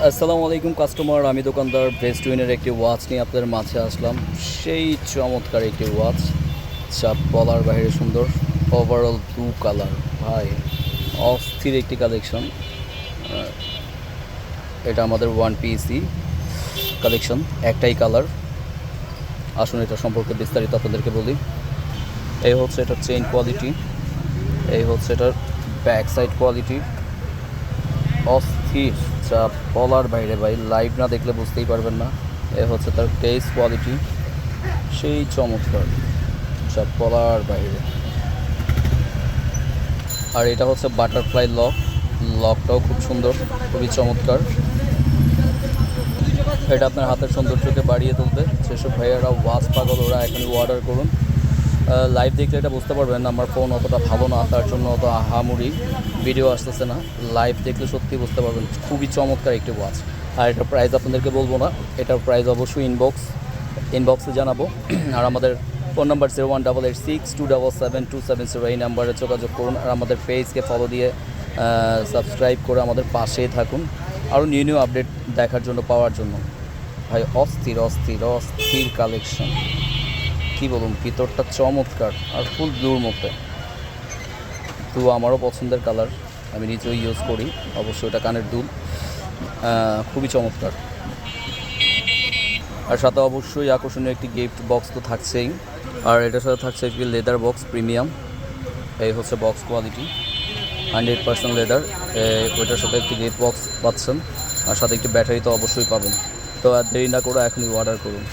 আসসালামু আলাইকুম কাস্টমার, আমি দোকানদার বেস্ট উইনের একটি ওয়াচ নিয়ে আপনাদের মাঝে আসলাম। সেই চমৎকার একটি ওয়াচ, যা বলার বাইরে সুন্দর। ওভারঅল ব্লু কালার, ভাই অস্থির একটি কালেকশন। এটা আমাদের ওয়ান পিসি কালেকশন, একটাই কালার। আসুন এটা সম্পর্কে বিস্তারিত আপনাদেরকে বলি। এই হচ্ছে এটার চেইন কোয়ালিটি, এই হচ্ছে এটার ব্যাক সাইড কোয়ালিটি, অস্থির, যা বলার বাইরে ভাই, লাইভ না দেখলে বুঝতেই পারবেন না। এ হচ্ছে তার কেস কোয়ালিটি, সেই চমৎকার, যা বলার বাইরে। আর এটা হচ্ছে বাটারফ্লাই লক, লকটাও খুব সুন্দর, খুবই চমৎকার। এটা আপনার হাতের সৌন্দর্যকে বাড়িয়ে তুলবে। যেসব ভাইয়ারা ওয়াচ পাগল, ওরা এখনই অর্ডার করুন। লাইভ দেখলে এটা বুঝতে পারবেন, আমার ফোন অতটা ভালো না, তার জন্য অত আহামরি ভিডিও আসতেছে না। লাইভ দেখলে সত্যি বুঝতে পারবেন, খুবই চমৎকার একটি ওয়াচ। আর এটার প্রাইস আপনাদেরকে বলবো না, এটার প্রাইস অবশ্যই ইনবক্সে জানাবো। আর আমাদের ফোন নাম্বার 018862772770, এই নাম্বারে যোগাযোগ করুন। আর আমাদের পেজকে ফলো দিয়ে সাবস্ক্রাইব করে আমাদের পাশেই থাকুন, আরও নিউ আপডেট দেখার জন্য, পাওয়ার জন্য। ভাই অস্থির অস্থির অস্থির কালেকশন, কী বলুন, ভিতরটা চমৎকার আর ফুল ব্লুর মধ্যে। ব্লু আমারও পছন্দের কালার, আমি নিজেও ইউজ করি। অবশ্যই এটা কানের দুল, খুবই চমৎকার। আর সাথে অবশ্যই আকর্ষণীয় একটি গিফট বক্স তো থাকছেই। আর এটার সাথে থাকছে একটি লেদার বক্স, প্রিমিয়াম। এই হচ্ছে বক্স কোয়ালিটি, 100% লেদার। ওইটার সাথে একটি গিফট বক্স পাচ্ছেন, আর সাথে একটি ব্যাটারি তো অবশ্যই পাবেন। তো আর দেরি না করে এখনই অর্ডার করুন।